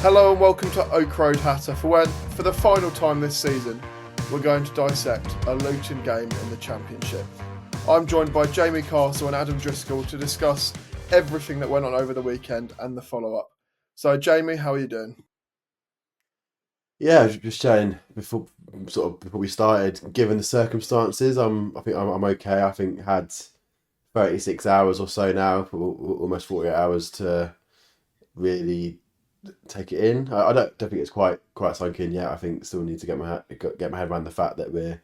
Hello and welcome to ORH Hatter. For the final time this season, we're going to dissect a Luton game in the Championship. I'm joined by Jamie Castle and Adam Driscoll to discuss everything that went on over the weekend and the follow-up. So, Jamie, how are you doing? Yeah, just saying before we started, given the circumstances, I think I'm okay. I think had 36 hours or so now, almost 48 hours to really take it in. I don't think it's quite sunk in yet. I think still need to get my head around the fact that we're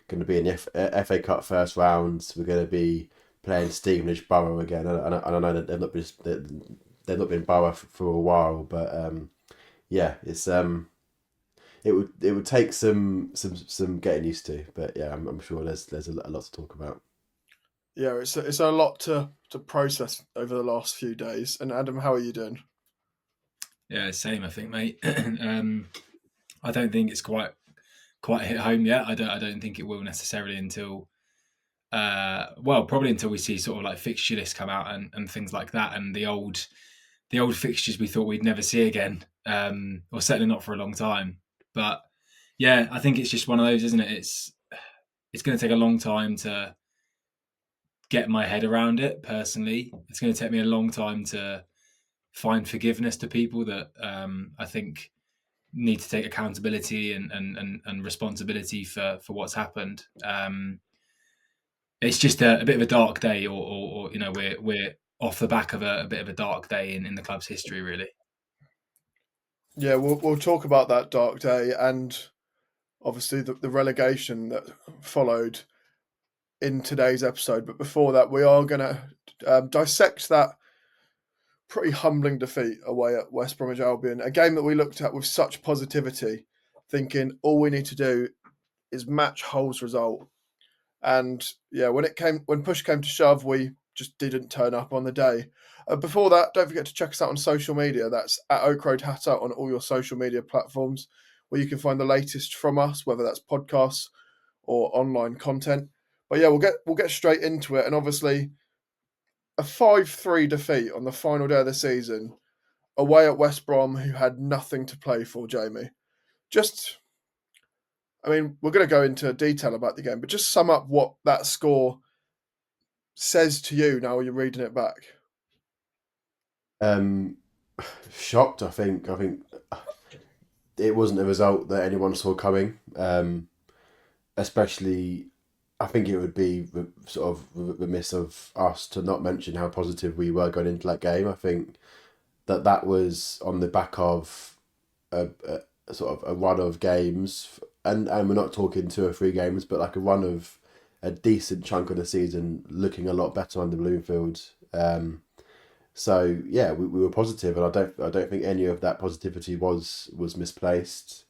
going to be in the FA Cup first round. We're going to be playing Stevenage Borough again, and I know that they've not been Borough for a while, but yeah, it would take some getting used to, but yeah, I'm sure there's a lot to talk about. Yeah, it's a lot to process over the last few days. And Adam, how are you doing? Yeah, same, I think, mate. I don't think it's quite hit home yet. I don't think it will necessarily until probably until we see sort of like fixture lists come out and things like that, and the old fixtures we thought we'd never see again, or certainly not for a long time. But yeah, I think it's just one of those, isn't it? It's going to take a long time to get my head around it. Personally, it's going to take me a long time to find forgiveness to people that I think need to take accountability and responsibility for what's happened. It's just a bit of a dark day, or you know, we're off the back of a bit of a dark day in the club's history, really. Yeah, we'll talk about that dark day and obviously the relegation that followed in today's episode. But before that, we are going to dissect that pretty humbling defeat away at West Bromwich Albion, a game that we looked at with such positivity, thinking all we need to do is match Hull's result. And yeah, when push came to shove, we just didn't turn up on the day. Before that, don't forget to check us out on social media. That's at ORH Hatter on all your social media platforms, where you can find the latest from us, whether that's podcasts or online content. But yeah, we'll get straight into it. And obviously, a 5-3 defeat on the final day of the season away at West Brom, who had nothing to play for, Jamie. We're going to go into detail about the game, but just sum up what that score says to you now you're reading it back. Shocked. I think it wasn't a result that anyone saw coming. Especially, I think it would be sort of remiss of us to not mention how positive we were going into that game. I think that was on the back of a sort of a run of games, and we're not talking 2 or 3 games, but like a run of a decent chunk of the season looking a lot better on the Bloomfield. So yeah, we were positive, and I don't think any of that positivity was misplaced.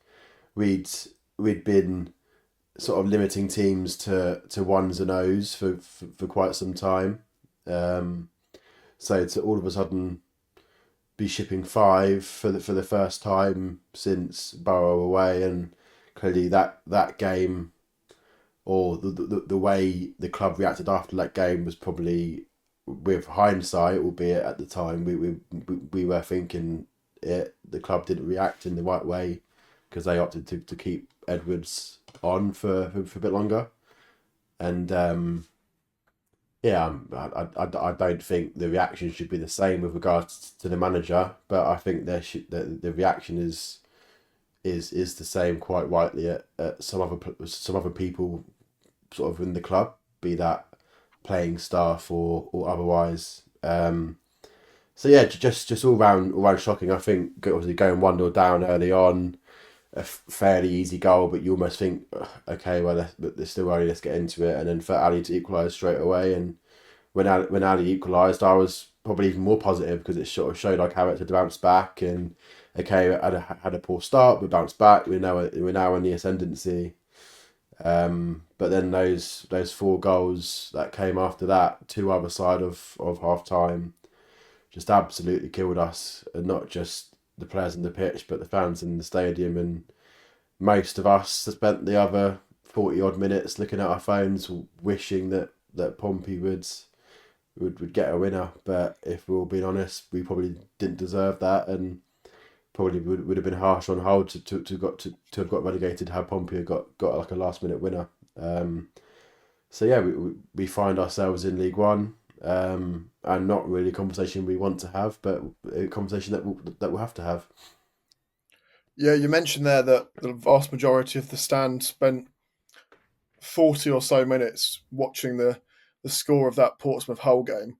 We'd been sort of limiting teams to ones and O's for quite some time. So to all of a sudden be shipping 5 for the first time since Borough away, and clearly that game, or the way the club reacted after that game, was probably, with hindsight, albeit at the time we were thinking the club didn't react in the right way because they opted to keep Edwards on for a bit longer, and I don't think the reaction should be the same with regards to the manager, but I think the reaction is the same, quite rightly, at some other people sort of in the club, be that playing staff or otherwise. So yeah, just all round shocking. I think obviously going 1-0 down early on, a fairly easy goal, but you almost think, okay, well, there's still early, let's get into it. And then for Ali to equalise straight away, and when Ali equalised, I was probably even more positive because it sort of showed our character to bounce back. And okay, had a poor start, we bounced back. We're now in the ascendancy. But then those 4 goals that came after that, 2 other side of half time, just absolutely killed us, and not just the players on the pitch, but the fans in the stadium. And most of us spent the other 40 odd minutes looking at our phones, wishing that Pompey would get a winner. But if we're all being honest, we probably didn't deserve that, and probably would have been harsh on Hull to have got relegated. How Pompey got like a last minute winner. So yeah, we find ourselves in League One, and not really a conversation we want to have, but a conversation that we'll have to have. Yeah, you mentioned there that the vast majority of the stand spent 40 or so minutes watching the score of that Portsmouth Hull game.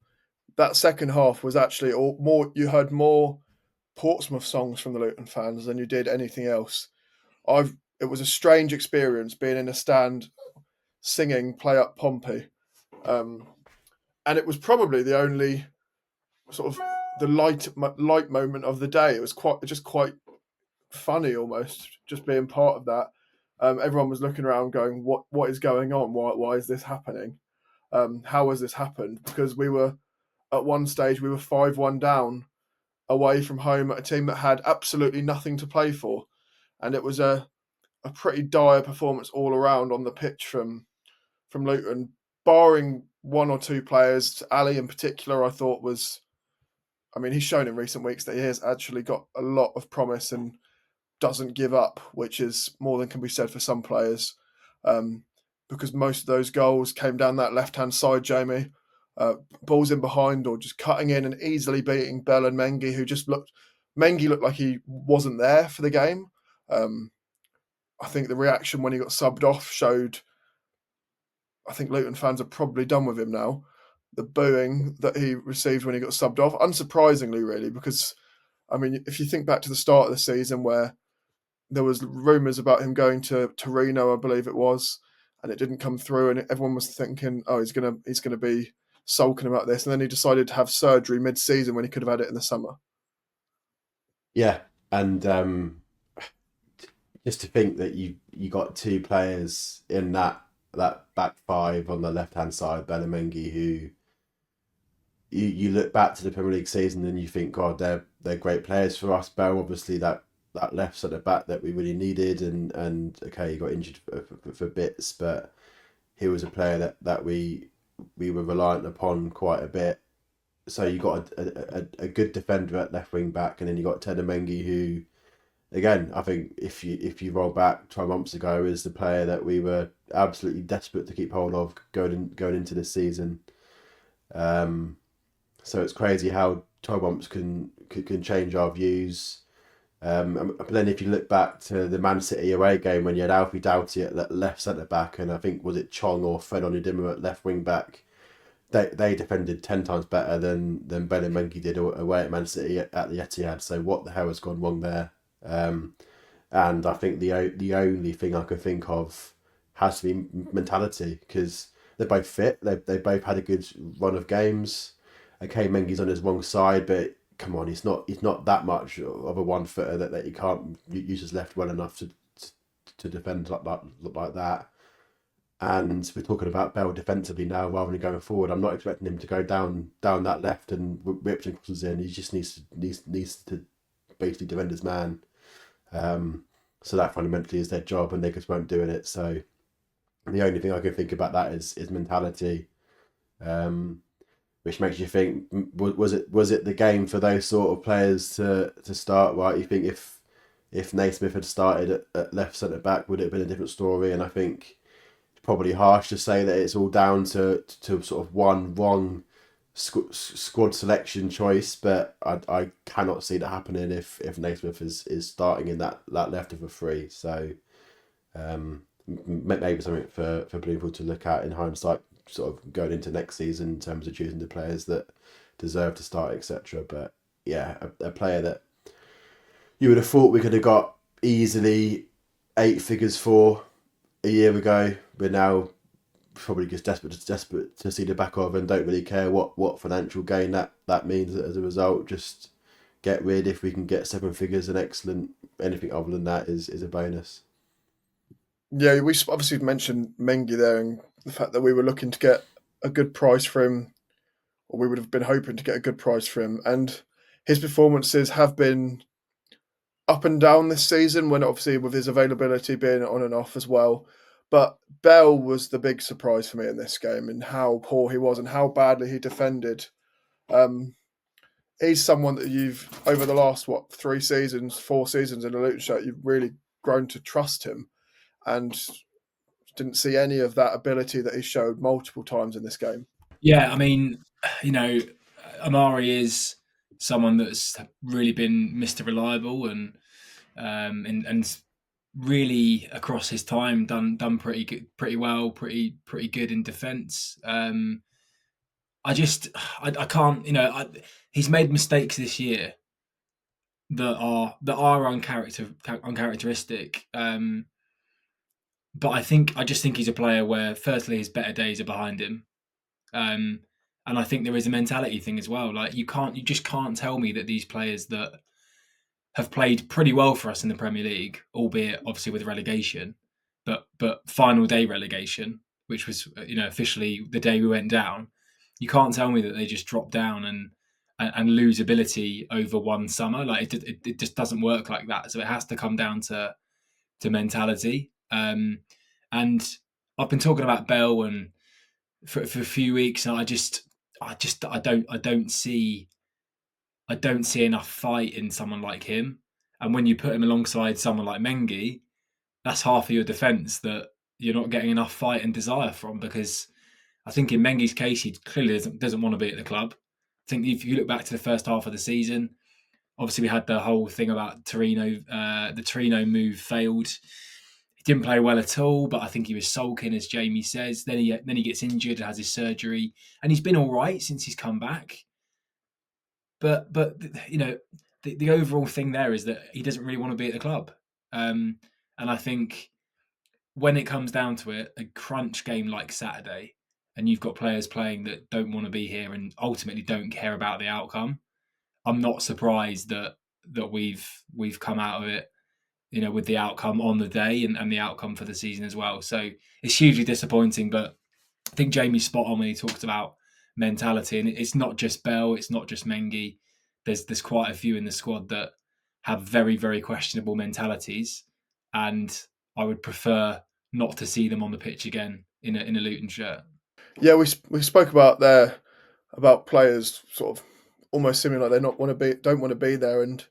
That second half was actually more. You heard more Portsmouth songs from the Luton fans than you did anything else. It was a strange experience being in a stand singing "Play Up Pompey," and it was probably the only sort of the light moment of the day. It was quite funny almost, just being part of that. Everyone was looking around, going, "What is going on? Why is this happening? How has this happened?" Because we were at one stage we were 5-1 down away from home at a team that had absolutely nothing to play for, and it was a pretty dire performance all around on the pitch from Luton, barring one or two players. Ali in particular, I thought was. I mean, he's shown in recent weeks that he has actually got a lot of promise and doesn't give up, which is more than can be said for some players. Because most of those goals came down that left-hand side, Jamie. Balls in behind or just cutting in and easily beating Bell and Mengi, who just looked. Mengi looked like he wasn't there for the game. I think the reaction when he got subbed off showed. I think Luton fans are probably done with him now. The booing that he received when he got subbed off, unsurprisingly, really, because I mean, if you think back to the start of the season where there was rumours about him going to Torino, I believe it was, and it didn't come through, and everyone was thinking, oh, he's gonna be sulking about this, and then he decided to have surgery mid-season when he could have had it in the summer. Yeah, and just to think that you got two players in that back five on the left hand side, Bellemengi, who you look back to the Premier League season and you think, God, they're great players for us. Bell, obviously, that left centre back that we really needed, and okay, he got injured for bits, but he was a player that we were reliant upon quite a bit. So you got a good defender at left wing back, and then you got Tedamengi, who, again, I think if you roll back 12 months ago, is the player that we were absolutely desperate to keep hold of going into this season. So it's crazy how 12 months can change our views. But then if you look back to the Man City away game when you had Alfie Doughty at left centre back, and I think was it Chong or Fred Onidima at left wing back, they defended 10 times better than Ben and Menke did away at Man City at the Etihad. So what the hell has gone wrong there? And I think the only thing I can think of has to be mentality, because they're both fit. They both had a good run of games. Okay, Menge's on his wrong side, but come on, he's not that much of a one footer that he can't use his left well enough to defend like that. And we're talking about Bell defensively now rather than going forward. I'm not expecting him to go down that left and rip some crosses in. He just needs to basically defend his man. So that fundamentally is their job, and they just weren't doing it. So the only thing I can think about that is mentality, which makes you think: was it the game for those sort of players to start? Right, you think if Naismith had started at left centre back, would it have been a different story? And I think it's probably harsh to say that it's all down to sort of one wrong squad selection choice, but I cannot see that happening if Naismith is starting in that left of a three. So maybe something for people to look at in hindsight, sort of going into next season in terms of choosing the players that deserve to start, etc. But yeah, a player that you would have thought we could have got easily 8 figures for a year ago, we're now probably just desperate to see the back of, and don't really care what financial gain that means as a result. Just get rid. If we can get 7 figures, and excellent. Anything other than that is a bonus. Yeah, we obviously mentioned Mengi there and the fact that we were looking to get a good price for him, or we would have been hoping to get a good price for him. And his performances have been up and down this season, when obviously with his availability being on and off as well. But Bell was the big surprise for me in this game, and how poor he was and how badly he defended. Um, he's someone that you've, over the last, 4 seasons in a Luton shirt, you've really grown to trust him, and didn't see any of that ability that he showed multiple times in this game. Yeah, I mean, Amari is someone that's really been Mr. Reliable and really across his time done pretty well, pretty good in defence. I can't, he's made mistakes this year that are uncharacteristic. But I just think he's a player where, firstly, his better days are behind him. And I think there is a mentality thing as well. Like you just can't tell me that these players that have played pretty well for us in the Premier League, albeit obviously with relegation, but final day relegation, which was officially the day we went down. You can't tell me that they just drop down and lose ability over one summer. Like it just doesn't work like that. So it has to come down to mentality. And I've been talking about Bell and for a few weeks, and I don't see enough fight in someone like him. And when you put him alongside someone like Mengi, that's half of your defence that you're not getting enough fight and desire from. Because I think in Mengi's case, he clearly doesn't want to be at the club. I think if you look back to the first half of the season, obviously we had the whole thing about Torino. The Torino move failed. He didn't play well at all, but I think he was sulking, as Jamie says. Then he gets injured and has his surgery, and he's been all right since he's come back. But the overall thing there is that he doesn't really want to be at the club, and I think when it comes down to it, a crunch game like Saturday, and you've got players playing that don't want to be here and ultimately don't care about the outcome, I'm not surprised that we've come out of it, with the outcome on the day and the outcome for the season as well. So it's hugely disappointing, but I think Jamie's spot on when he talked about mentality, and it's not just Bell, it's not just Mengi. There's quite a few in the squad that have very, very questionable mentalities, and I would prefer not to see them on the pitch again in a Luton shirt. Yeah, we spoke about players sort of almost seeming like don't want to be there, and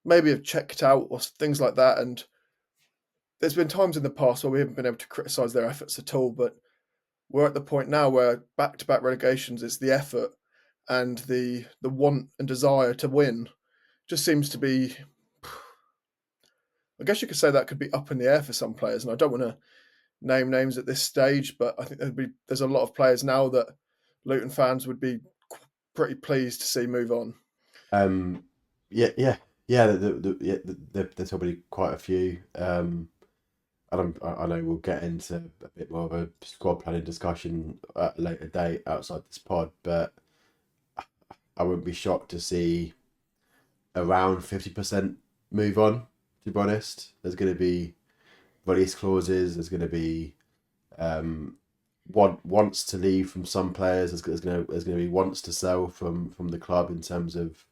maybe have checked out or things like that. And there's been times in the past where we haven't been able to criticise their efforts at all, but we're at the point now where back-to-back relegations, it's the effort and the want and desire to win just seems to be, I guess you could say that could be up in the air for some players. And I don't want to name names at this stage, but I think there's a lot of players now that Luton fans would be pretty pleased to see move on. Yeah. There's probably quite a few. And I know we'll get into a bit more of a squad planning discussion at a later date outside this pod, but I wouldn't be shocked to see around 50% move on, to be honest. There's going to be release clauses, there's going to be wants to leave from some players, there's going to be wants to sell from the club in terms of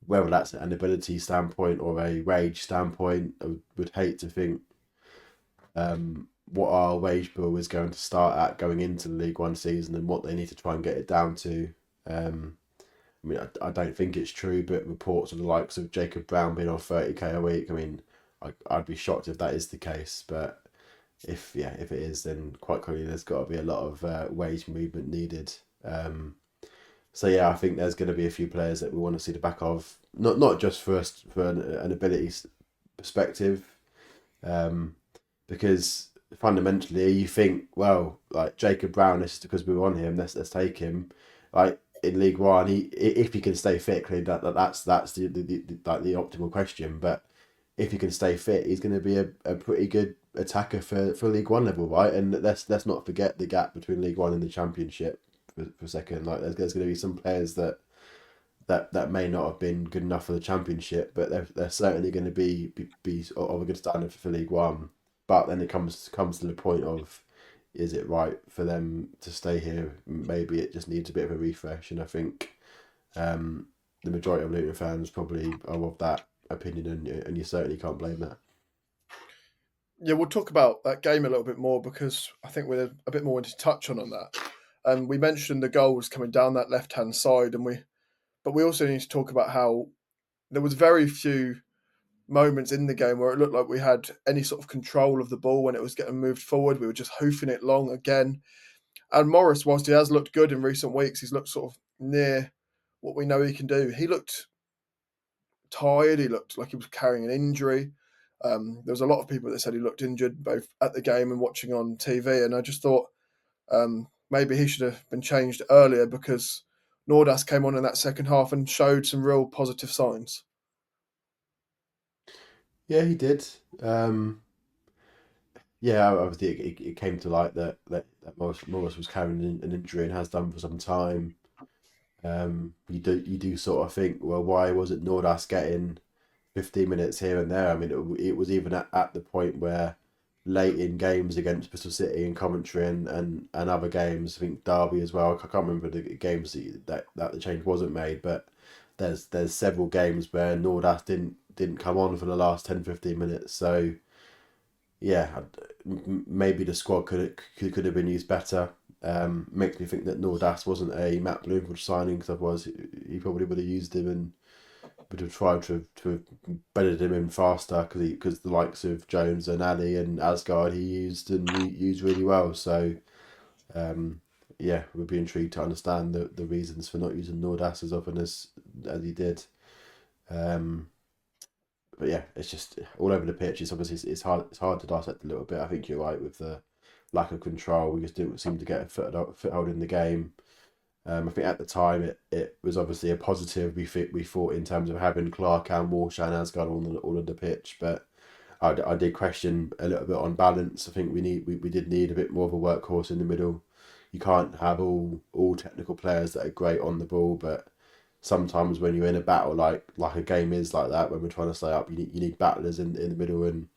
whether that's an ability standpoint or a wage standpoint. I would hate to think what our wage bill is going to start at going into the League One season and what they need to try and get it down to. I mean, I don't think it's true, but reports of the likes of Jacob Brown being on 30k a week, I mean, I'd be shocked if that is the case. But if it is, then quite clearly there's got to be a lot of wage movement needed. So yeah, I think there's going to be a few players that we want to see the back of, not just for an ability perspective, because fundamentally you think, well, like Jacob Brown, this is because we want him, let's take him. Like in League One, if he can stay fit, clearly that's the optimal question. But if he can stay fit, he's going to be a pretty good attacker for League One level, right? And let's not forget the gap between League One and the Championship for a second. Like there's going to be some players that may not have been good enough for the Championship, but they're certainly going to be of a good standard for League One. But then it comes to the point of, is it right for them to stay here? Maybe it just needs a bit of a refresh, and I think the majority of Luton fans probably are of that opinion, and you certainly can't blame that. Yeah, we'll talk about that game a little bit more because I think we're a bit more to touch on that. And we mentioned the goals coming down that left-hand side, but but we also need to talk about how there was very few moments in the game where it looked like we had any sort of control of the ball when it was getting moved forward. We were just hoofing it long again. And Morris, whilst he has looked good in recent weeks, he's looked sort of near what we know he can do. He looked tired. He looked like he was carrying an injury. There was a lot of people that said he looked injured, both at the game and watching on TV. And I just thought maybe he should have been changed earlier, because Nordas came on in that second half and showed some real positive signs. Yeah, he did. Yeah, obviously it came to light that Morris was carrying an injury and has done for some time. You do sort of think, well, why wasn't Nordas getting 15 minutes here and there? I mean, it was even at the point where late in games against Bristol City and Coventry and other games, I think Derby as well. I can't remember the games that the change wasn't made, but there's several games where Nordas didn't come on for the last 10-15 minutes. So yeah, maybe the squad could have been used better. Makes me think that Nordas wasn't a Matt Bloomfield signing, because otherwise he probably would have used him and would have tried to have bedded him in faster, because the likes of Jones and Ali and Asgard he used really well. So yeah, we'd be intrigued to understand the reasons for not using Nordas as often as he did. But yeah, it's just all over the pitch. It's obviously it's hard to dissect a little bit. I think you're right with the lack of control. We just didn't seem to get a foothold in the game. I think at the time it was obviously a positive. We thought in terms of having Clark and Walsh and Asgard all on the pitch, but I did question a little bit on balance. I think we did need a bit more of a workhorse in the middle. You can't have all technical players that are great on the ball, but sometimes when you're in a battle like a game is like that, when we're trying to stay up, you need battlers in the middle. And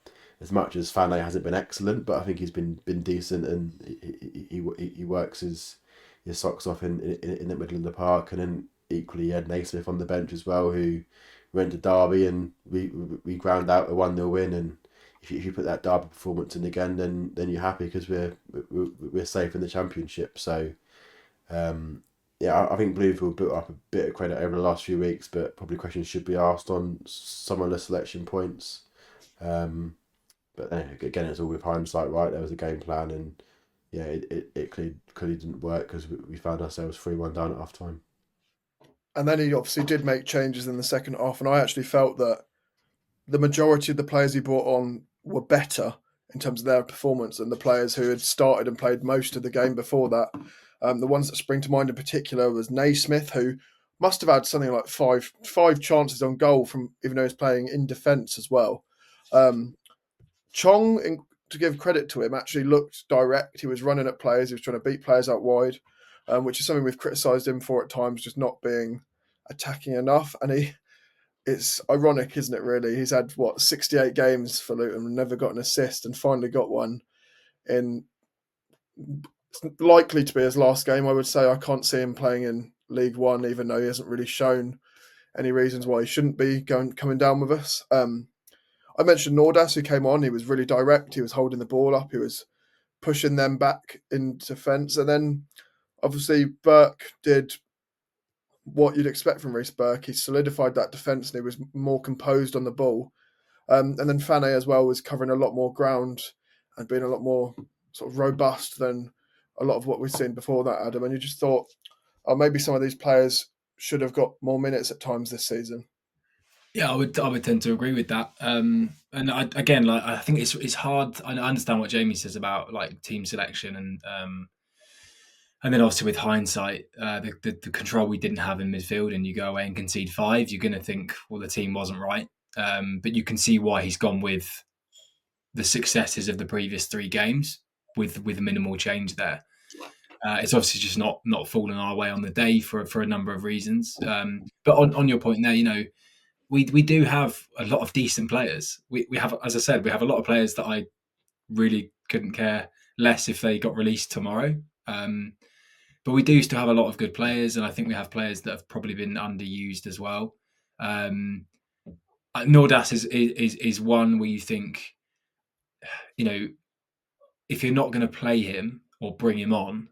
as much as Fane hasn't been excellent, but I think he's been decent, and he works his socks off in the middle of the park. And then equally, you had Naismith on the bench as well, who went to Derby and we ground out a 1-0 win. And if you put that Derby performance in again, then you're happy, because we're safe in the Championship. So yeah, I think Bloomfield built up a bit of credit over the last few weeks, but probably questions should be asked on some of the selection points. But then again, it's all with hindsight, right? There was a game plan, and yeah, it clearly didn't work, because we found ourselves 3-1 down at half time. And then he obviously did make changes in the second half, and I actually felt that the majority of the players he brought on were better in terms of their performance than the players who had started and played most of the game before that. The ones that spring to mind in particular was Naismith, who must have had something like five chances on goal, from even though he's playing in defence as well. Chong, to give credit to him, actually looked direct. He was running at players. He was trying to beat players out wide, which is something we've criticised him for at times, just not being attacking enough. And it's ironic, isn't it, really? He's had, 68 games for Luton and never got an assist, and finally got one in likely to be his last game, I would say. I can't see him playing in League One, even though he hasn't really shown any reasons why he shouldn't be coming down with us. I mentioned Nordas, who came on. He was really direct. He was holding the ball up. He was pushing them back in defence. And then, obviously, Burke did what you'd expect from Reece Burke. He solidified that defence, and he was more composed on the ball. And then Fane as well was covering a lot more ground and being a lot more sort of robust than a lot of what we've seen before that, Adam. And you just thought, oh, maybe some of these players should have got more minutes at times this season. Yeah, I would tend to agree with that. And again, like, I think it's hard. I understand what Jamie says about like team selection, and then obviously with hindsight, the control we didn't have in midfield, and you go away and concede 5, you're going to think, well, the team wasn't right. But you can see why he's gone with the successes of the previous 3 games with minimal change there. It's obviously just not fallen our way on the day for a number of reasons. But on your point there, we do have a lot of decent players. We have, as I said, we have a lot of players that I really couldn't care less if they got released tomorrow. But we do still have a lot of good players, and I think we have players that have probably been underused as well. Nordas is one where you think, if you're not going to play him or bring him on,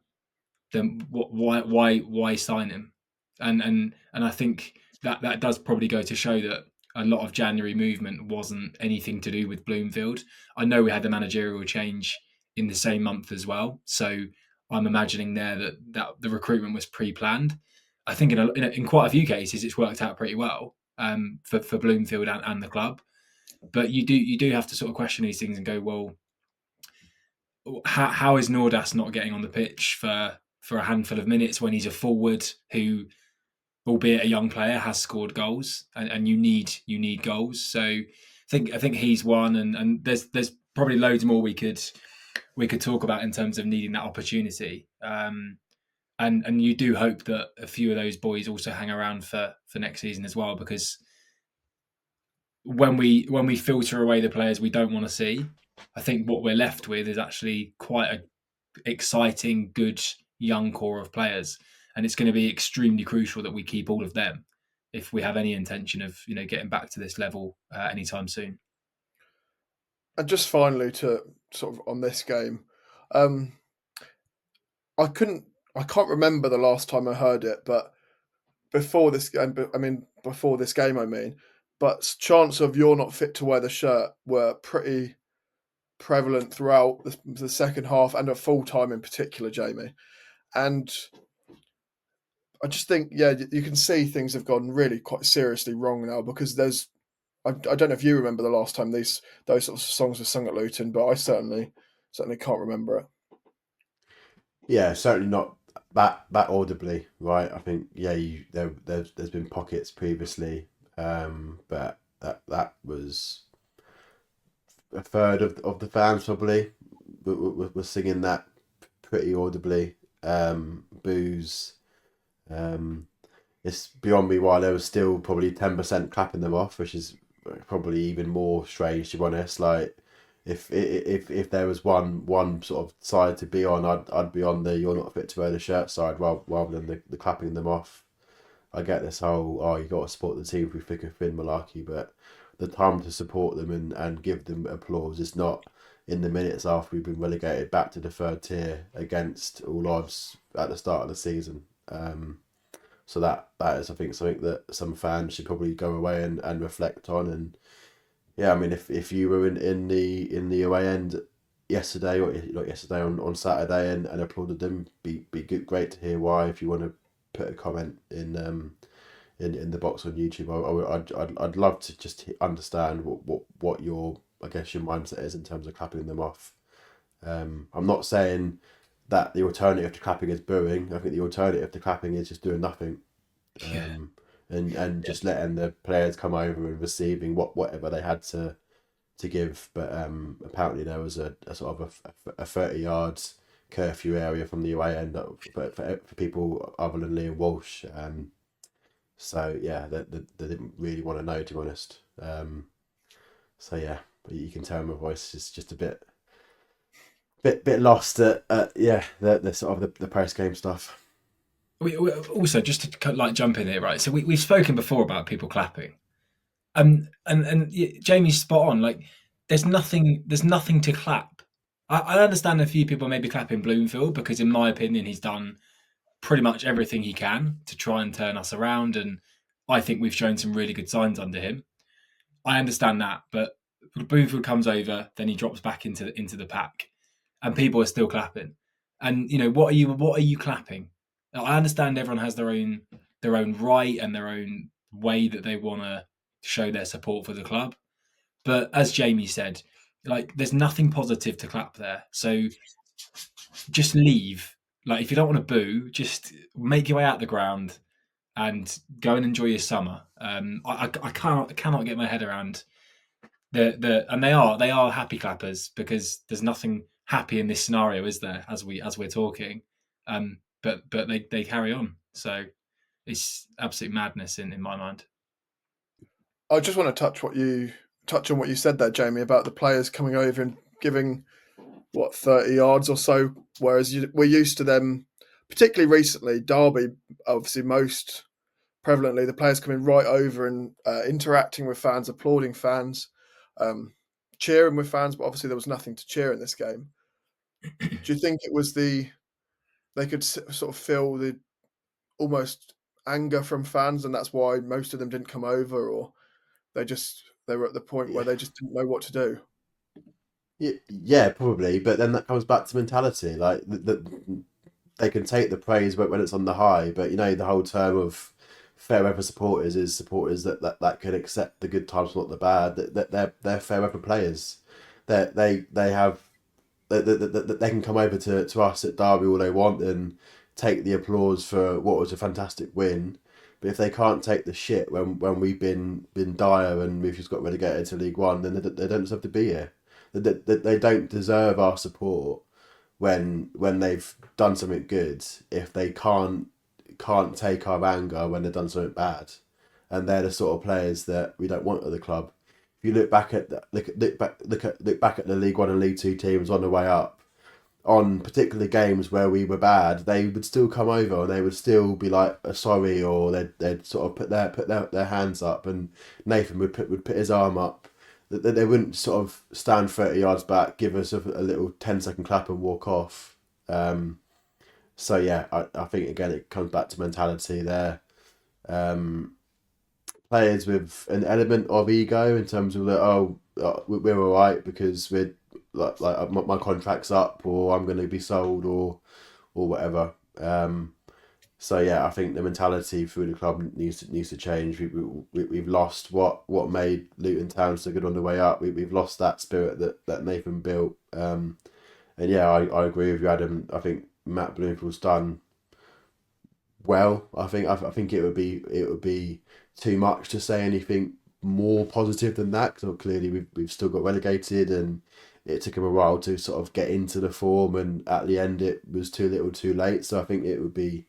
then why sign him? and I think that does probably go to show that a lot of January movement wasn't anything to do with Bloomfield. I know we had the managerial change in the same month as well, so I'm imagining there that the recruitment was pre-planned. I think in quite a few cases it's worked out pretty well for Bloomfield and the club, but you do have to sort of question these things and go, well, how is Nordas not getting on the pitch for a handful of minutes when he's a forward who, albeit a young player, has scored goals, and you need goals. So I think he's one, and there's probably loads more we could talk about in terms of needing that opportunity. And you do hope that a few of those boys also hang around for next season as well, because when we filter away the players we don't want to see, I think what we're left with is actually quite a exciting, good young core of players, and it's going to be extremely crucial that we keep all of them if we have any intention of getting back to this level anytime soon. And just finally, to sort of on this game, um, I can't remember the last time I heard it, but before this game, but chants of "you're not fit to wear the shirt" were pretty prevalent throughout the second half and at full time in particular, Jamie. And I just think, yeah, you can see things have gone really quite seriously wrong now, because I don't know if you remember the last time those sort of songs were sung at Luton, but I certainly can't remember it. Yeah, certainly not that audibly, right? I think there's been pockets previously, but that was a third of the fans probably were singing that pretty audibly. Boos. It's beyond me why there was still probably 10% clapping them off, which is probably even more strange, to be honest. Like, if there was one sort of side to be on, I'd be on the "you're not fit to wear the shirt" side rather than the clapping them off. I get this whole you got to support the team through thick and thin malarkey, but the time to support them and give them applause is not in the minutes after we've been relegated back to the third tier against all odds at the start of the season. So that is, I think, something that some fans should probably go away and reflect on. And yeah, I mean, if you were in the away end yesterday, or not yesterday, on Saturday, and applauded them, be good, great to hear why. If you want to put a comment in the box on YouTube, I'd love to just understand what your, I guess, your mindset is in terms of clapping them off. I'm not saying that the alternative to clapping is booing. I think the alternative to clapping is just doing nothing, Yeah. and just letting the players come over and receiving whatever they had to give. But apparently there was a sort of a 30 yards curfew area from the away end for people other than Liam Walsh. So yeah, they didn't really want to know, to be honest. So yeah, but you can tell my voice is just a bit lost at the sort of the post game stuff. We also, just to like jump in here, right? So we've spoken before about people clapping, and Jamie's spot on. Like, there's nothing to clap. I understand a few people maybe clapping Bloomfield because, in my opinion, he's done pretty much everything he can to try and turn us around, and I think we've shown some really good signs under him. I understand that, but Bloomfield comes over, then he drops back into the pack, and people are still clapping. And what are you clapping? I understand everyone has their own right and their own way that they want to show their support for the club. But as Jamie said, like, there's nothing positive to clap there. So just leave. Like, if you don't want to boo, just make your way out the ground and go and enjoy your summer. I cannot get my head around and they are happy clappers, because there's nothing happy in this scenario, is there? As we're talking, but they carry on. So it's absolute madness in my mind. I just want to touch on what you said there, Jamie, about the players coming over and giving 30 yards or so, whereas we're used to them, particularly recently. Derby, obviously, most prevalently, the players coming right over and interacting with fans, applauding fans, cheering with fans, but obviously there was nothing to cheer in this game. Do you think it was they could sort of feel the almost anger from fans, and that's why most of them didn't come over, or they were at the point where they just didn't know what to do. Yeah, probably. But then that comes back to mentality. Like they can take the praise when it's on the high, but the whole term of fair weather supporters is supporters that can accept the good times, not the bad. That they're fair weather players. They have that they can come over to us at Derby all they want and take the applause for what was a fantastic win. But if they can't take the shit when we've been dire and we've just got relegated to League One, then they don't deserve to be here. They don't deserve our support when they've done something good. If they can't take our anger when they've done something bad, and they're the sort of players that we don't want at the club. If you look back at look back at the League One and League Two teams on the way up, on particular games where we were bad, they would still come over and they would still be like sorry, or they'd sort of put their hands up, and Nathan would put his arm up. That they wouldn't sort of stand 30 yards back, give us a little 10-second clap and walk off. So yeah, I think again it comes back to mentality there. Players with an element of ego in terms of we're all right because we're my contract's up, or I'm going to be sold, or whatever. So yeah, I think the mentality through the club needs to change. We've lost what made Luton Town so good on the way up. We've lost that spirit that Nathan built. And yeah, I agree with you, Adam. I think Matt Bloomfield's done well. I think it would be too much to say anything more positive than that, because clearly we've still got relegated, and it took him a while to sort of get into the form, and at the end it was too little too late. So I think it would be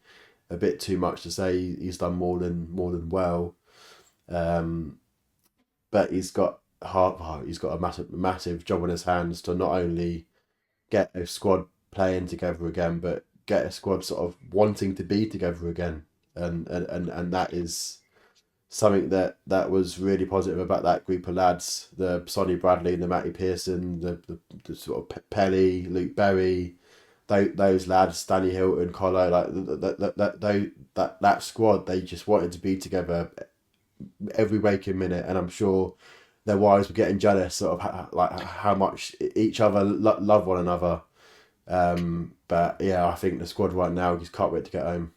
a bit too much to say he's done more than well. But he's got a massive job on his hands to not only get a squad playing together again, but get a squad sort of wanting to be together again. And that is something that was really positive about that group of lads, the Sonny Bradley, the Matty Pearson, the sort of Pelly, Luke Berry, those lads, Danny Hilton, Colo, like that squad, they just wanted to be together every waking minute, and I'm sure their wives were getting jealous of how much each other love one another. But yeah, I think the squad right now just can't wait to get home.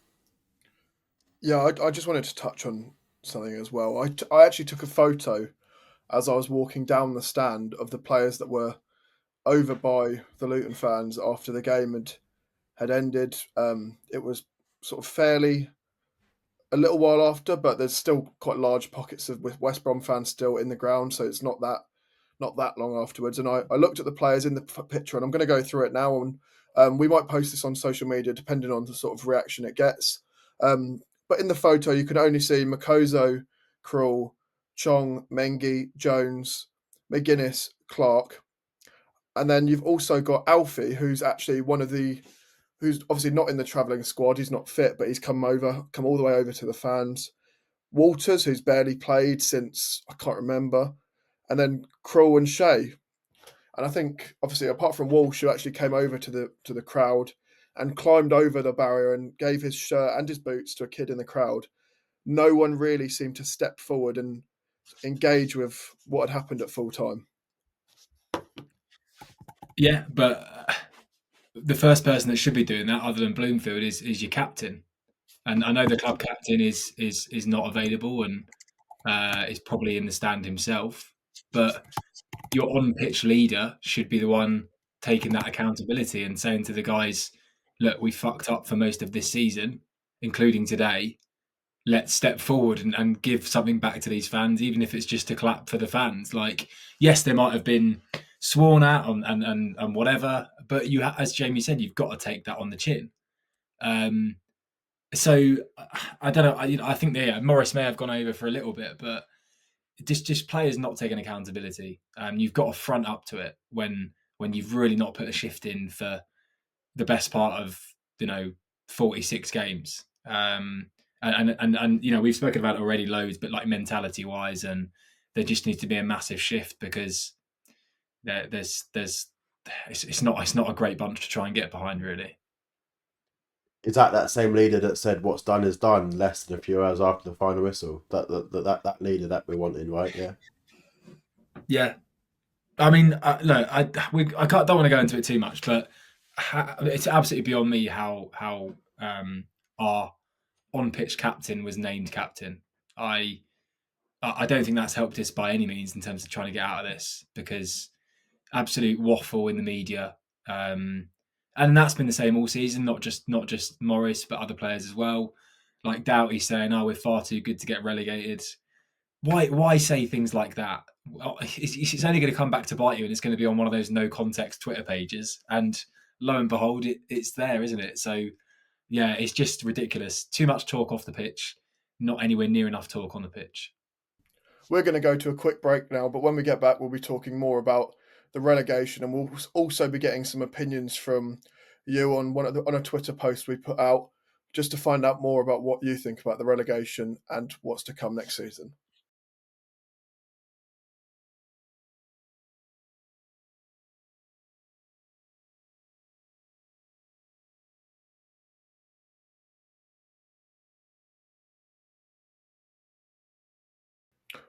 Yeah, I just wanted to touch on something as well. I actually took a photo as I was walking down the stand of the players that were over by the Luton fans after the game had ended. It was sort of fairly a little while after, but there's still quite large pockets of with West Brom fans still in the ground, so it's not that long afterwards. And I looked at the players in the picture, and I'm going to go through it now, and we might post this on social media depending on the sort of reaction it gets. But in the photo, you can only see Makoso, Krul, Chong, Mengi, Jones, McGuinness, Clark, and then you've also got Alfie, who's actually who's obviously not in the travelling squad. He's not fit, but he's come all the way over to the fans. Walters, who's barely played since I can't remember, and then Krul and Shea. And I think obviously apart from Walsh, who actually came over to the crowd and climbed over the barrier and gave his shirt and his boots to a kid in the crowd, no one really seemed to step forward and engage with what had happened at full time. Yeah, but the first person that should be doing that, other than Bloomfield, is your captain. And I know the club captain is not available and is probably in the stand himself. But your on pitch leader should be the one taking that accountability and saying to the guys, "Look, we fucked up for most of this season, including today. Let's step forward and give something back to these fans, even if it's just to clap for the fans." Like, yes, they might have been sworn at and whatever, but as Jamie said, you've got to take that on the chin. So I don't know. I think Morris may have gone over for a little bit, but just players not taking accountability. You've got to front up to it when you've really not put a shift in for the best part of 46 games. And we've spoken about it already loads, but like mentality wise, and there just needs to be a massive shift because it's not a great bunch to try and get behind, really. Is that same leader that said what's done is done less than a few hours after the final whistle? That leader that we're wanting, right? Yeah. Yeah, I mean, no, I can't, don't want to go into it too much, but it's absolutely beyond me how our on pitch captain was named captain. I I don't think that's helped us by any means in terms of trying to get out of this, because absolute waffle in the media, and that's been the same all season. Not just Morris, but other players as well. Like Doughty saying, "Oh, we're far too good to get relegated." Why say things like that? It's only going to come back to bite you, and it's going to be on one of those no context Twitter pages. And lo and behold, it's there, isn't it? So yeah, it's just ridiculous. Too much talk off the pitch, not anywhere near enough talk on the pitch. We're going to go to a quick break now, but when we get back, we'll be talking more about the relegation, and we'll also be getting some opinions from you on on a Twitter post we put out, just to find out more about what you think about the relegation and what's to come next season.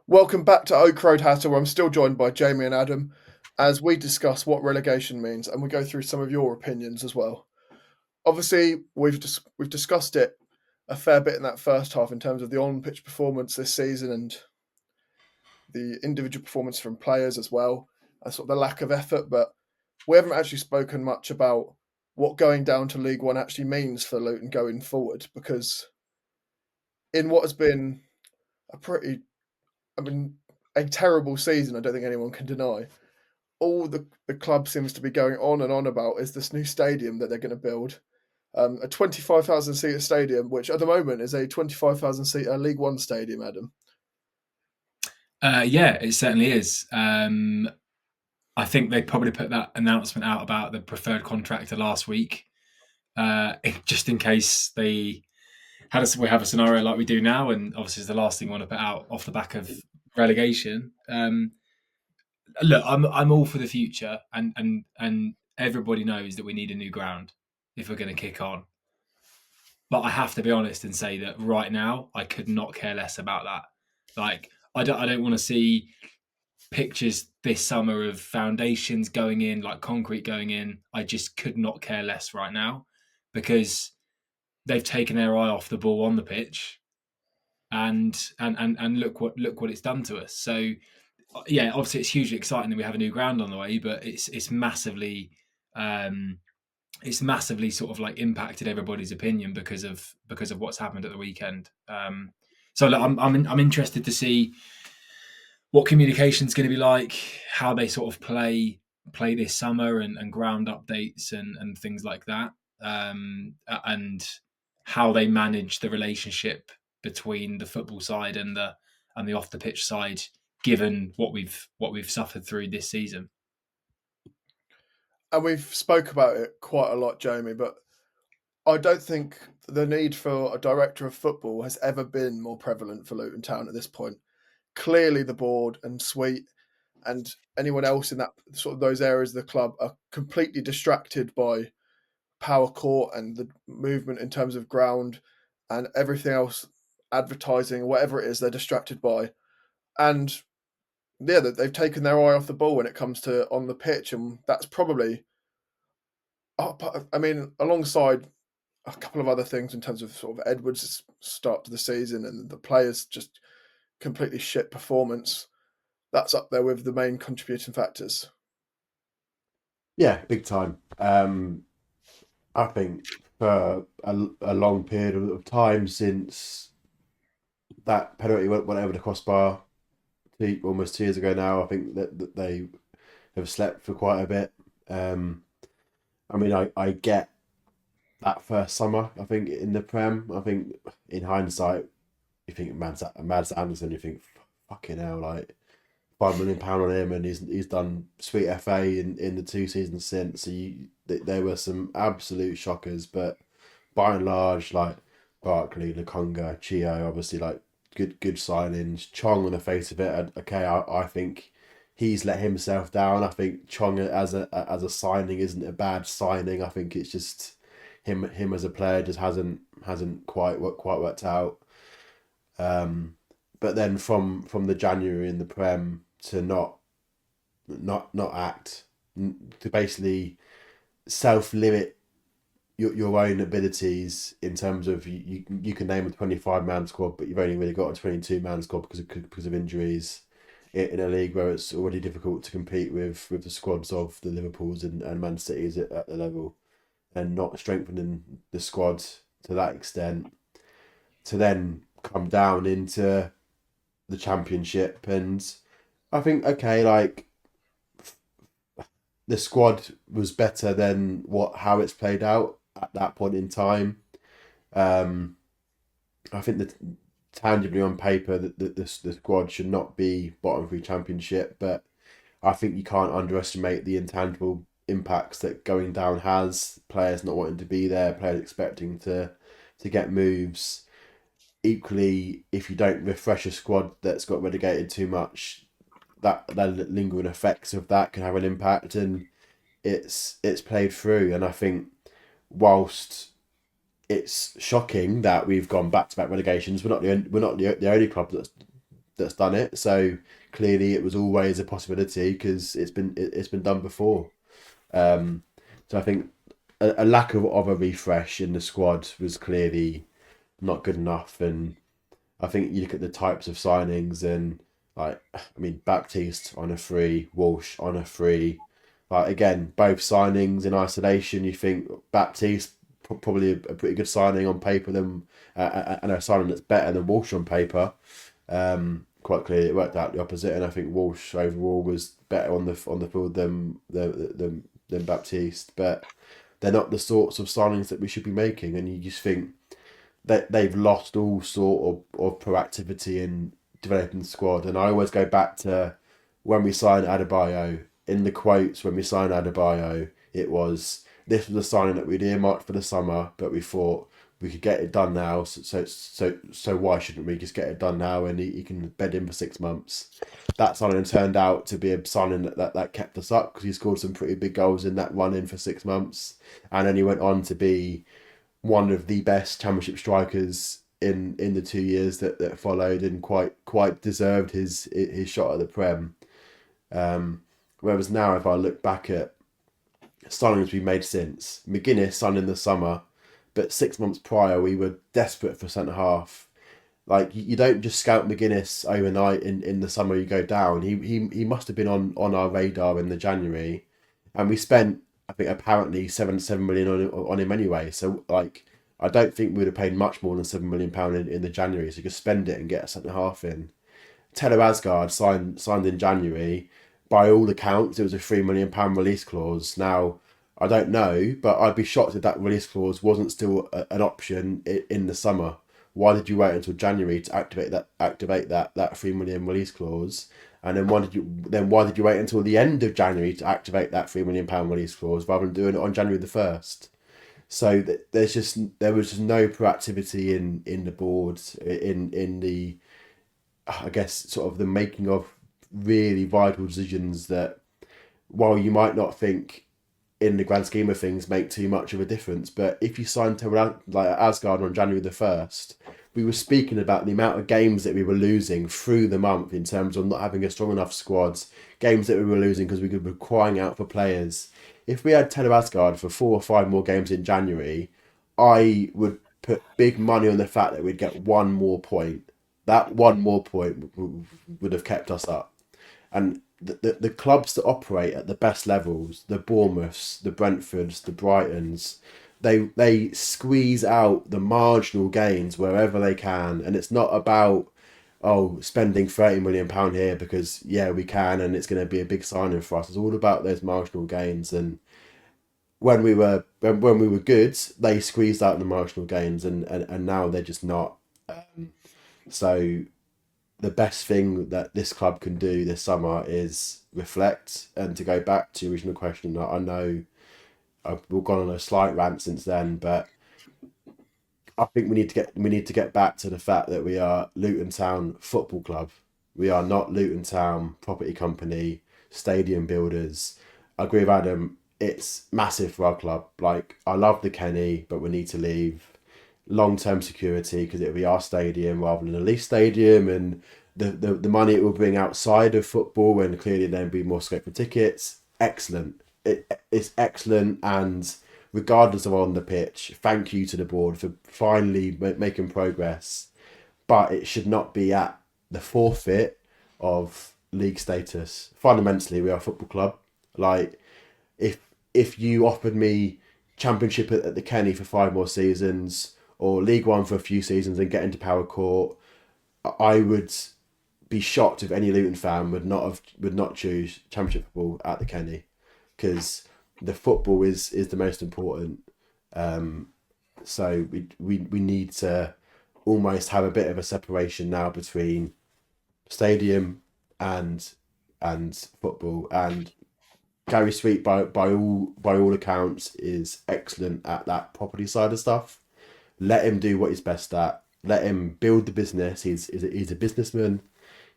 Welcome back to Oak Road Hatter, where I'm still joined by Jamie and Adam as we discuss what relegation means, and we go through some of your opinions as well. Obviously, we've discussed it a fair bit in that first half in terms of the on-pitch performance this season and the individual performance from players as well, and sort of the lack of effort. But we haven't actually spoken much about what going down to League One actually means for Luton going forward, because in what has been a pretty, I mean, a terrible season, I don't think anyone can deny, all the club seems to be going on and on about is this new stadium that they're going to build. A 25,000 seater stadium, which at the moment is a 25,000 seater League One stadium, Adam. Yeah, it certainly is. I think they probably put that announcement out about the preferred contractor last week, just in case we have a scenario like we do now, and obviously it's the last thing we want to put out off the back of relegation. Look, I'm all for the future, and everybody knows that we need a new ground if we're going to kick on. But I have to be honest and say that right now I could not care less about that. Like I don't want to see pictures this summer of foundations going in, like concrete going in. I just could not care less right now, because they've taken their eye off the ball on the pitch, and look what it's done to us. So yeah, obviously it's hugely exciting that we have a new ground on the way, but it's massively sort of like impacted everybody's opinion because of what's happened at the weekend. So look, I'm interested to see what communication is going to be like, how they sort of play this summer, and ground updates and things like that, and how they manage the relationship between the football side and the off the pitch side, given what we've suffered through this season. And we've spoke about it quite a lot, Jamie, but I don't think the need for a director of football has ever been more prevalent for Luton Town at this point. Clearly, the board and Sweet and anyone else in that sort of those areas of the club are completely distracted by Power Court and the movement in terms of ground and everything else, advertising, whatever it is, they're distracted by. And yeah, they've taken their eye off the ball when it comes to on the pitch, and that's probably, I mean, alongside a couple of other things in terms of sort of Edwards' start to the season and the players' just completely shit performance. That's up there with the main contributing factors. Yeah, big time. I think for a long period of time since that penalty went over the crossbar almost 2 years ago now, I think that they have slept for quite a bit. I mean, I get that first summer, I think, in the Prem. I think in hindsight, you think Mads Anderson, you think, fucking hell, like £5 million on him, and he's done sweet FA in the 2 seasons since. So there were some absolute shockers, but by and large, like Barkley, Lukonga, Chio, obviously like good signings. Chong on the face of it, okay, I think he's let himself down. I think Chong as a signing isn't a bad signing. I think it's just him as a player just hasn't quite worked out. But then from the January in the Prem to not act, to basically self-limit your own abilities in terms of you can name a 25-man squad, but you've only really got a 22-man squad because of injuries in a league where it's already difficult to compete with the squads of the Liverpools and Man Cities at the level, and not strengthening the squad to that extent to then come down into the Championship. And I think, okay, like, the squad was better than how it's played out at that point in time. I think that tangibly on paper that the squad should not be bottom three Championship, but I think you can't underestimate the intangible impacts that going down has. Players not wanting to be there, players expecting to get moves. Equally, if you don't refresh a squad that's got relegated too much, that lingering effects of that can have an impact, and it's played through. And I think whilst it's shocking that we've gone back to back relegations, we're not the only club that's done it. So clearly, it was always a possibility because it's been done before. So I think a lack of a refresh in the squad was clearly not good enough. And I think you look at the types of signings, and like, I mean, Baptiste on a free, Walsh on a free. Like, again, both signings in isolation, you think Baptiste probably a pretty good signing on paper than and a signing that's better than Walsh on paper. Quite clearly, it worked out the opposite, and I think Walsh overall was better on the field than Baptiste. But they're not the sorts of signings that we should be making, and you just think that they've lost all sort of proactivity in developing the squad. And I always go back to when we signed Adebayo. In the quotes when we signed Adebayo, it was, this was a signing that we'd earmarked for the summer, but we thought we could get it done now. So why shouldn't we just get it done now? And he can bed in for 6 months. That signing turned out to be a signing that kept us up, because he scored some pretty big goals in that run in for 6 months, and then he went on to be one of the best Championship strikers in the 2 years that followed, and quite deserved his shot at the Prem. Whereas now, if I look back at signings we've made since, McGuinness signed in the summer, but 6 months prior we were desperate for centre half. Like, you don't just scout McGuinness overnight in the summer you go down. He must have been on our radar in the January, and we spent, I think, apparently 7 million on him anyway. So, like, I don't think we would have paid much more than £7 million in the January. So you could spend it and get a centre half in. Taylor Asgard signed in January. By all accounts, it was a £3 million release clause. Now, I don't know, but I'd be shocked if that release clause wasn't still an option in the summer. Why did you wait until January to activate that £3 million release clause? And then why did you wait until the end of January to activate that £3 million release clause rather than doing it on January the 1st? So there was just no proactivity in the board, in the, I guess, sort of the making of really vital decisions that, while you might not think in the grand scheme of things make too much of a difference, but if you signed to like Asgard on January the 1st, we were speaking about the amount of games that we were losing through the month in terms of not having a strong enough squad, games that we were losing because we were crying out for players. If we had Taylor Asgard for 4 or 5 more games in January, I would put big money on the fact that we'd get one more point. That one more point would have kept us up. And the clubs that operate at the best levels, the Bournemouths, the Brentfords, the Brightons, they squeeze out the marginal gains wherever they can. And it's not about, spending £30 million here because, yeah, we can, and it's going to be a big signing for us. It's all about those marginal gains. And when we were good, they squeezed out the marginal gains, and now they're just not. So the best thing that this club can do this summer is reflect. And to go back to the original question, I know we've gone on a slight rant since then, but I think we need to get back to the fact that we are Luton Town Football Club. We are not Luton Town Property Company, stadium builders. I agree with Adam. it's massive for our club. Like, I love the Kenny, but we need to leave long-term security because it'll be our stadium rather than a lease stadium, and the money it will bring outside of football, and clearly there'll be more scope for tickets. Excellent. It's excellent, and regardless of on the pitch, thank you to the board for finally making progress, but it should not be at the forfeit of league status. Fundamentally, we are a football club. Like, if if you offered me championship at the Kenny for 5 more seasons, or League One for a few seasons and get into Power Court, I would be shocked if any Luton fan would not choose championship football at the Kenny, because the football is the most important. So we need to almost have a bit of a separation now between stadium and football. And Gary Sweet, by all accounts, is excellent at that property side of stuff. Let him do what he's best at. Let him build the business. He's a businessman.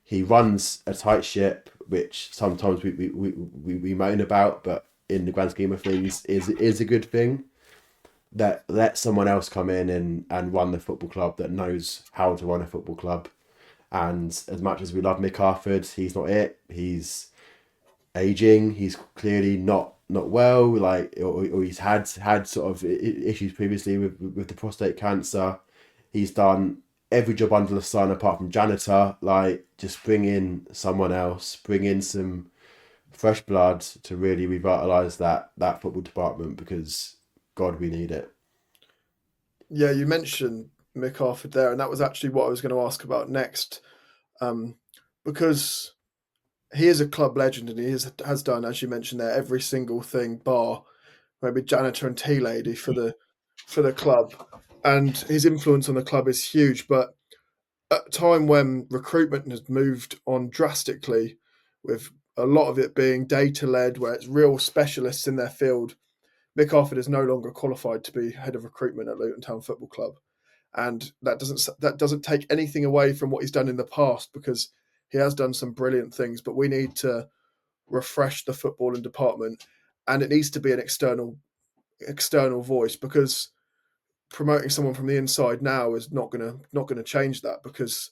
He runs a tight ship, which sometimes we moan about, but in the grand scheme of things is a good thing. That let someone else come in and run the football club that knows how to run a football club. And as much as we love Mick Harford, he's not it. He's aging. He's clearly not well. Like, or he's had sort of issues previously with the prostate cancer. He's done every job under the sun apart from janitor. Like, just bring in someone else. Bring in some fresh blood to really revitalise that football department, because God, we need it. Yeah, you mentioned Mick Harford there, and that was actually what I was going to ask about next, because he is a club legend and has done, as you mentioned there, every single thing bar maybe janitor and tea lady for the club, and his influence on the club is huge. But at a time when recruitment has moved on drastically, with a lot of it being data led, where it's real specialists in their field, Mick Harford is no longer qualified to be head of recruitment at Luton Town Football Club, and that doesn't take anything away from what he's done in the past, because he has done some brilliant things. But we need to refresh the footballing department, and it needs to be an external voice, because promoting someone from the inside now is not gonna change that, because,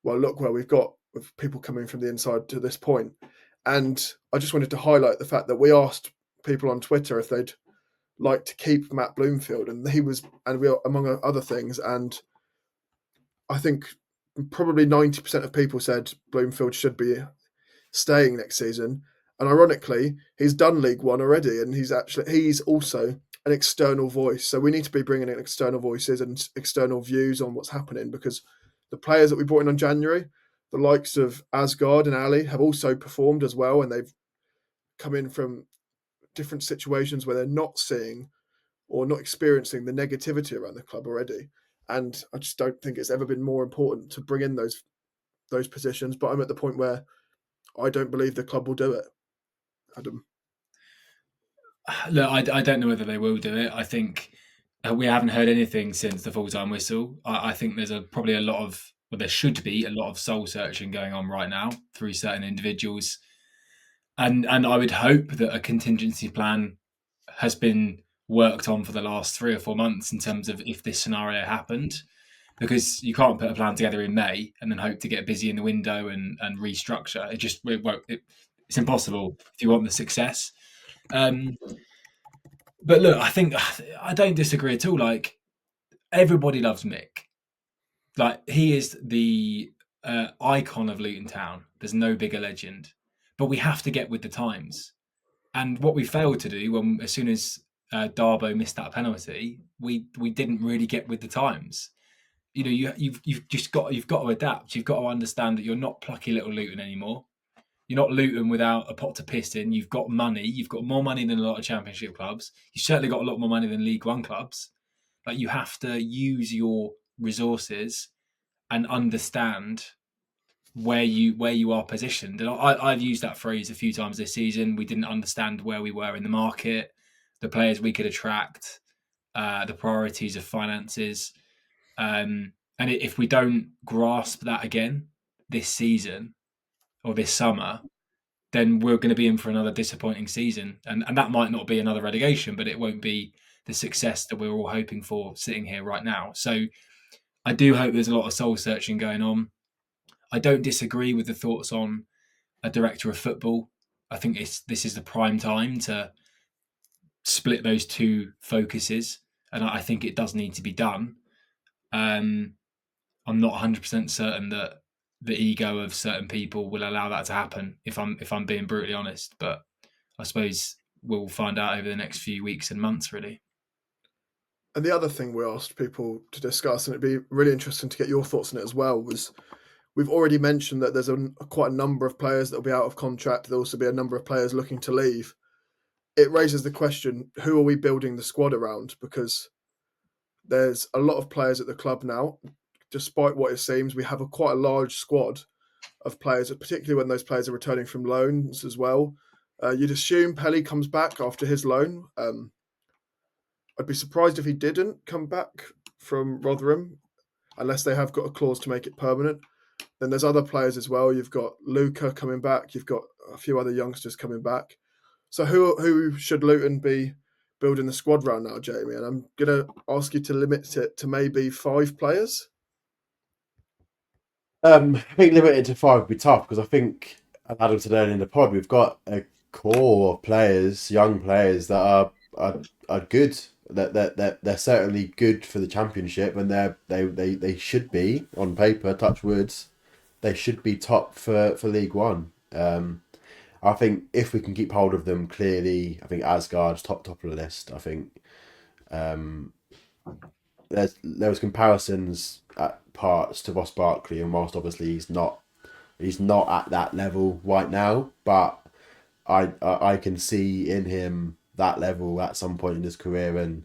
well, look where we've got with people coming from the inside to this point. And I just wanted to highlight the fact that we asked people on Twitter if they'd like to keep Matt Bloomfield, and he was, and we, among other things, and I think probably 90% of people said Bloomfield should be staying next season. And ironically, he's done League One already, and he's also an external voice. So we need to be bringing in external voices and external views on what's happening, because the players that we brought in on January, the likes of Asgard and Ali, have also performed as well, and they've come in from different situations where they're not seeing or not experiencing the negativity around the club already. And I just don't think it's ever been more important to bring in those positions. But I'm at the point where I don't believe the club will do it. Adam. Look, I don't know whether they will do it. I think we haven't heard anything since the full-time whistle. I think there's probably a lot of, well, there should be a lot of soul searching going on right now through certain individuals, and I would hope that a contingency plan has been worked on for the last 3 or 4 months in terms of if this scenario happened, because you can't put a plan together in May and then hope to get busy in the window and restructure. It's impossible if you want the success. But look, I think I don't disagree at all. Like, everybody loves Mick. Like, he is the icon of Luton Town. There's no bigger legend. But we have to get with the times. And what we failed to do, when as soon as Darbo missed that penalty, we didn't really get with the times. You know, you've got to adapt. You've got to understand that you're not plucky little Luton anymore. You're not Luton without a pot to piss in. You've got money. You've got more money than a lot of Championship clubs. You've certainly got a lot more money than League One clubs. Like, you have to use your resources and understand where you are positioned. And I've used that phrase a few times this season. We didn't understand where we were in the market, the players we could attract, the priorities of finances. And if we don't grasp that again this season or this summer, then we're going to be in for another disappointing season. And that might not be another relegation, but it won't be the success that we're all hoping for sitting here right now. So I do hope there's a lot of soul searching going on. I don't disagree with the thoughts on a director of football. I think this is the prime time to split those two focuses, and I think it does need to be done. I'm not 100% certain that the ego of certain people will allow that to happen, if I'm being brutally honest. But I suppose we'll find out over the next few weeks and months, really. And the other thing we asked people to discuss, and it'd be really interesting to get your thoughts on it as well, was we've already mentioned that there's quite a number of players that will be out of contract. There'll also be a number of players looking to leave. It raises the question, who are we building the squad around? Because there's a lot of players at the club now. Despite what it seems, we have quite a large squad of players, particularly when those players are returning from loans as well. You'd assume Pelly comes back after his loan. I'd be surprised if he didn't come back from Rotherham, unless they have got a clause to make it permanent. Then there's other players as well. You've got Luca coming back. You've got a few other youngsters coming back. So who should Luton be building the squad around now, Jamie? And I'm going to ask you to limit it to maybe 5 players. I think limited to 5 would be tough because I think, as Adam said earlier in the pod, we've got a core of players, young players that are good. That they're certainly good for the Championship, and they should be on paper. Touch words, they should be top for League One. I think if we can keep hold of them, clearly, I think Asgard's top of the list. I think there was comparisons at parts to Ross Barkley, and whilst obviously he's not at that level right now, but I can see in him that level at some point in his career, and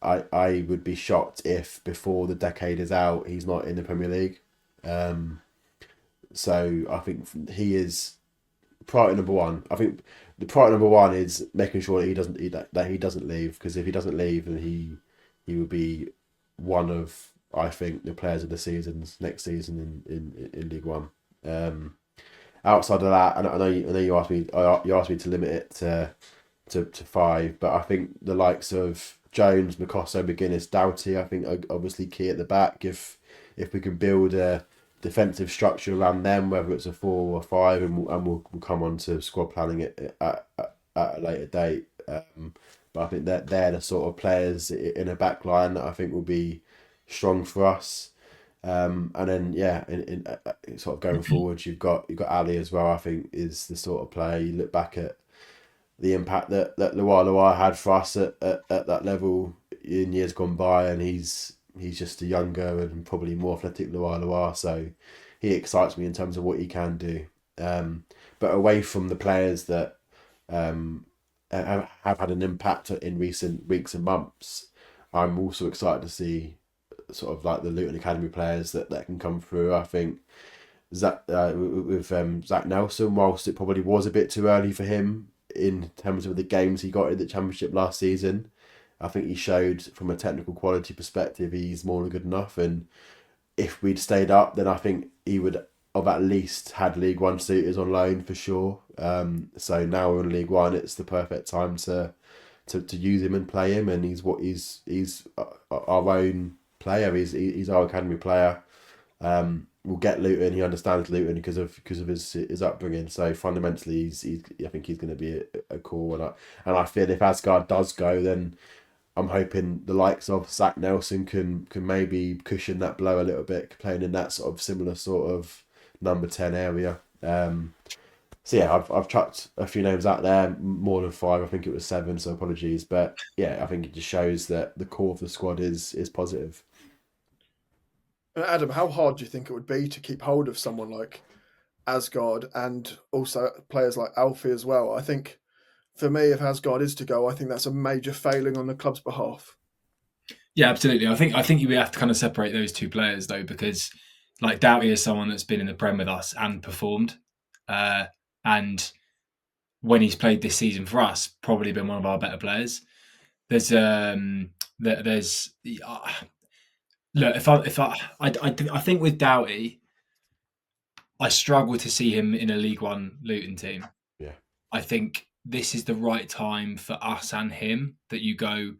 I would be shocked if before the decade is out he's not in the Premier League. So I think he is priority number one. I think the priority number one is making sure that he doesn't leave, because if he doesn't leave, then he will be one of, I think, the players of the seasons next season in League One. Outside of that, and I know you asked me to limit it to 5, but I think the likes of Jones, Mikosso, McGuinness, Doughty, I think are obviously key at the back. If we can build a defensive structure around them, whether it's a 4 or 5, and we'll come on to squad planning it at a later date. But I think that they're the sort of players in a back line that I think will be strong for us. And then in sort of going forward, you've got Ali as well. I think is the sort of player you look back at the impact that Loire had for us at that level in years gone by, and he's just a younger and probably more athletic Loire, so he excites me in terms of what he can do. But away from the players that have had an impact in recent weeks and months, I'm also excited to see sort of like the Luton Academy players that can come through. I think Zach Nelson, whilst it probably was a bit too early for him in terms of the games he got in the Championship last season, I think he showed from a technical quality perspective he's more than good enough. And if we'd stayed up, then I think he would have at least had League One suitors on loan for sure. So now we're in League One, it's the perfect time to use him and play him. And he's our own player. He's our academy player. We'll get Luton. He understands Luton because of his upbringing. So fundamentally, I think he's going to be a core. And I feel if Asgard does go, then I'm hoping the likes of Zach Nelson can maybe cushion that blow a little bit, playing in that sort of similar sort of number 10 area. So yeah, I've chucked a few names out there, more than 5. I think it was 7. So apologies, but yeah, I think it just shows that the core of the squad is positive. Adam, how hard do you think it would be to keep hold of someone like Asgard and also players like Alfie as well? I think for me, if Asgard is to go, I think that's a major failing on the club's behalf. Yeah, absolutely. I think you have to kind of separate those two players though, because like Doughty is someone that's been in the Prem with us and performed, and when he's played this season for us, probably been one of our better players. There's look, I think with Doughty, I struggle to see him in a League One Luton team. I think this is the right time for us and him, that you go,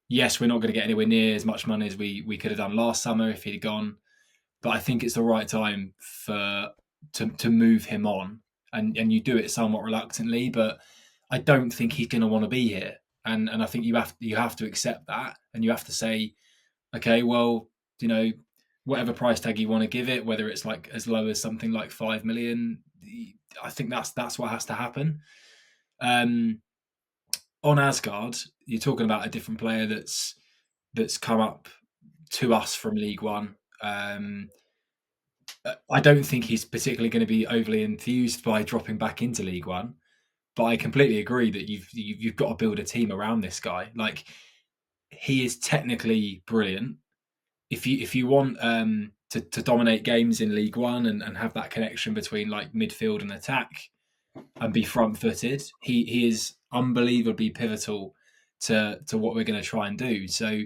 yes, we're not going to get anywhere near as much money as we could have done last summer if he'd have gone, but I think it's the right time to move him on, and you do it somewhat reluctantly, but I don't think he's going to want to be here, and I think you have to accept that, and you have to say, okay, well, you know, whatever price tag you want to give it, whether it's like as low as something like 5 million, I think that's what has to happen. Um, on Asgard, you're talking about a different player that's come up to us from League One. I don't think he's particularly going to be overly enthused by dropping back into League One, but I completely agree that you've got to build a team around this guy. Like, he is technically brilliant. If you want to dominate games in League One and have that connection between like midfield and attack and be front footed, he is unbelievably pivotal to what we're going to try and do. So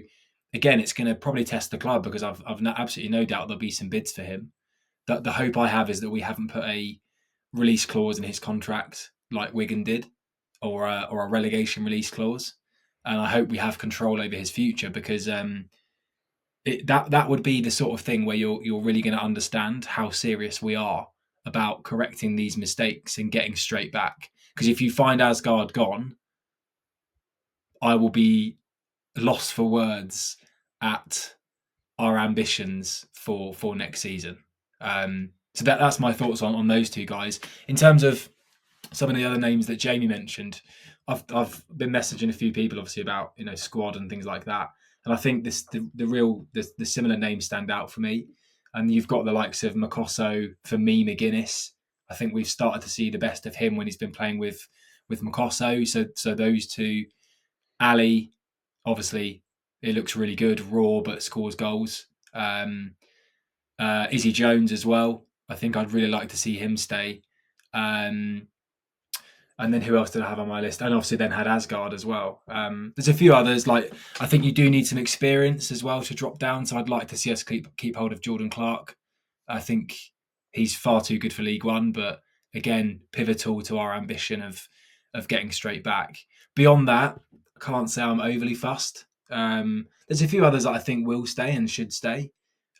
again, it's going to probably test the club, because I've absolutely no doubt there'll be some bids for him. The hope I have is that we haven't put a release clause in his contract like Wigan did, or a relegation release clause, and I hope we have control over his future, because that would be the sort of thing where you're really going to understand how serious we are about correcting these mistakes and getting straight back. Because if you find Asgard gone, I will be lost for words at our ambitions for next season. So that's my thoughts on those two guys. In terms of some of the other names that Jamie mentioned, I've been messaging a few people obviously about squad and things like that, and I think the similar names stand out for me. And you've got the likes of Makosso, for me, McGuinness. I think we've started to see the best of him when he's been playing with Makosso. So those two, Ali, obviously, it looks really good, raw but scores goals. Izzy Jones as well. I think I'd really like to see him stay. And then who else did I have on my list? And obviously then had Asgard as well. There's a few others. Like, I think you do need some experience as well to drop down. So I'd like to see us keep hold of Jordan Clark. I think he's far too good for League One, but again, pivotal to our ambition of getting straight back. Beyond that, I can't say I'm overly fussed. There's a few others that I think will stay and should stay,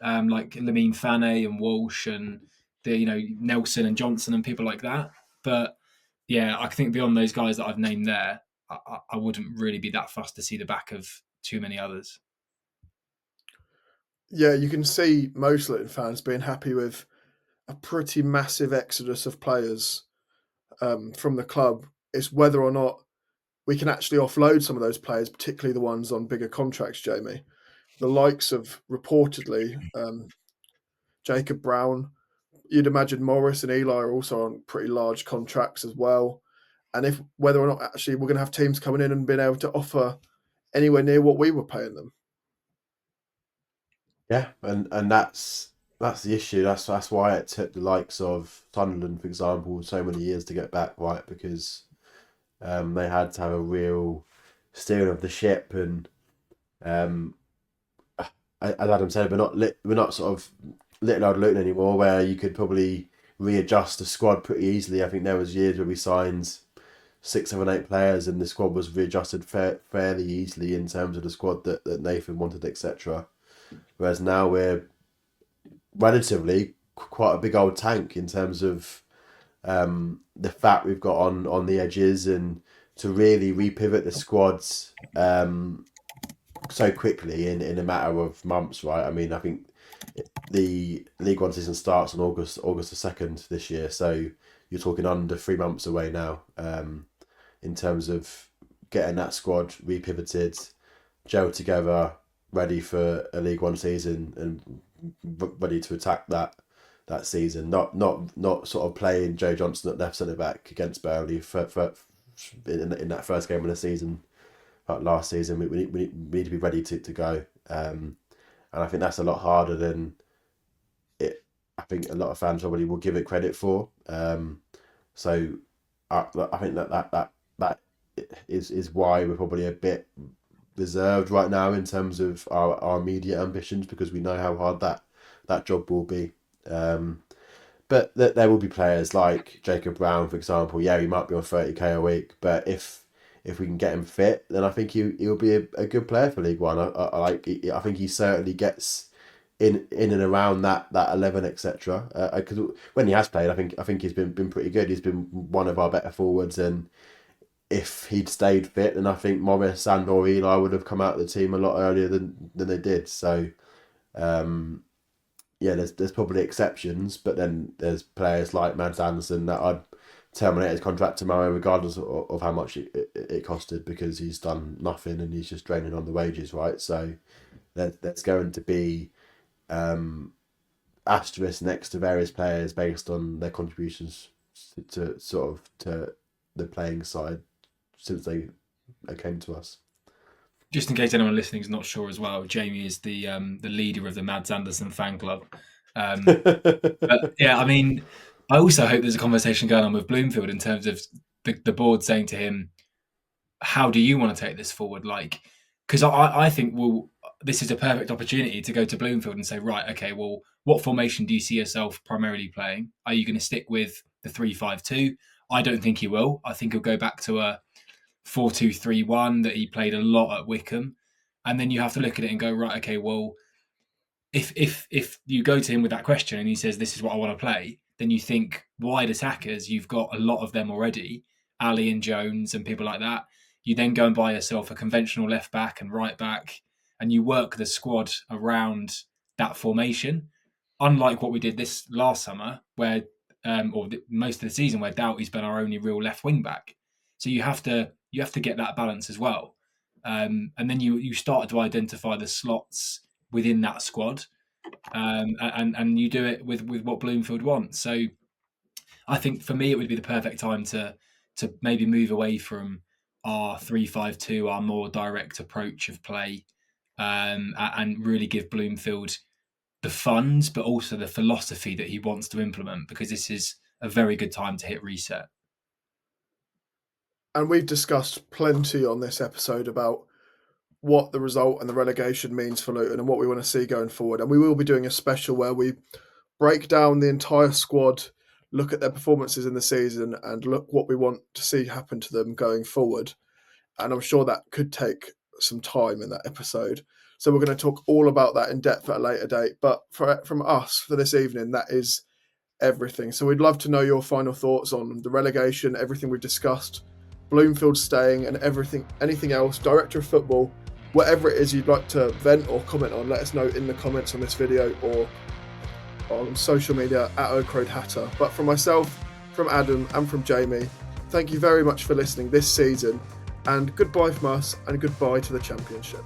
like Lamine Fane and Walsh and Nelson and Johnson and people like that. But yeah, I think beyond those guys that I've named there, I wouldn't really be that fussed to see the back of too many others. Yeah, you can see most Luton fans being happy with a pretty massive exodus of players from the club. It's whether or not we can actually offload some of those players, particularly the ones on bigger contracts, Jamie. The likes of, reportedly, Jacob Brown. You'd imagine Morris and Eli are also on pretty large contracts as well. And if whether or not actually we're going to have teams coming in and being able to offer anywhere near what we were paying them. Yeah, and that's the issue. That's why it took the likes of Sunderland, for example, so many years to get back, right? Because they had to have a real steering of the ship, and as Adam said, we're not sort of little old Luton anymore, where you could probably readjust the squad pretty easily. I think there was years where we signed 6, 7, 8 players, and the squad was readjusted fairly easily in terms of the squad that Nathan wanted, etc. Whereas now we're relatively quite a big old tank in terms of the fat we've got on the edges, and to really repivot the squads so quickly in a matter of months, right? I mean, I think the League One season starts on August the 2nd this year, so you're talking under 3 months away now, in terms of getting that squad repivoted, gelled together, ready for a League One season and ready to attack that season. Not sort of playing Joe Johnson at left centre back against Burnley in that first game of the season, like last season. We need to be ready to go. And I think that's a lot harder than it. I think a lot of fans probably will give it credit for. So I think that is why we're probably a bit reserved right now in terms of our immediate ambitions, because we know how hard that job will be. But but there will be players like Jacob Brown, for example. Yeah, he might be on 30k a week, but if we can get him fit, then I think he'll be a good player for League One. I think he certainly gets in and around that 11, etc. Because when he has played, I think he's been pretty good. He's been one of our better forwards, and if he'd stayed fit, then I think Morris and or Eli would have come out of the team a lot earlier than they did. So, yeah, there's probably exceptions, but then there's players like Mads Andersen that I'd terminate his contract tomorrow, regardless of how much it costed, because he's done nothing and he's just draining on the wages, right? So there's going to be asterisk next to various players based on their contributions to the playing side since they came to us. Just in case anyone listening is not sure as well, Jamie is the leader of the Mads Andersen fan club. But yeah, I mean, I also hope there's a conversation going on with Bloomfield in terms of the board saying to him, how do you want to take this forward? Like, because I think, well, this is a perfect opportunity to go to Bloomfield and say, right, okay, well, what formation do you see yourself primarily playing? Are you going to stick with the 3-5-2? I don't think he will. I think he'll go back to a 4-2-3-1 that he played a lot at Wickham. And then you have to look at it and go, right, okay, well, if you go to him with that question and he says, this is what I want to play, then you think wide attackers, you've got a lot of them already, Ali and Jones and people like that. You then go and buy yourself a conventional left back and right back, and you work the squad around that formation. Unlike what we did this last summer, where most of the season, where Doughty's been our only real left wing back. So you have to get that balance as well, and then you start to identify the slots within that squad, and you do it with what Bloomfield wants. So I think for me it would be the perfect time to maybe move away from our 3-5-2, our more direct approach of play, and really give Bloomfield the funds, but also the philosophy that he wants to implement, because this is a very good time to hit reset. And we've discussed plenty on this episode about what the result and the relegation means for Luton and what we want to see going forward. And we will be doing a special where we break down the entire squad, look at their performances in the season, and look what we want to see happen to them going forward. And I'm sure that could take some time in that episode. So we're going to talk all about that in depth at a later date. But from us for this evening, that is everything. So we'd love to know your final thoughts on the relegation, everything we've discussed, Bloomfield staying, and anything else, director of football, whatever it is you'd like to vent or comment on. Let us know in the comments on this video or on social media at Oak Road Hatter. But from myself, from Adam, and from Jamie, thank you very much for listening this season, and goodbye from us, and goodbye to the Championship.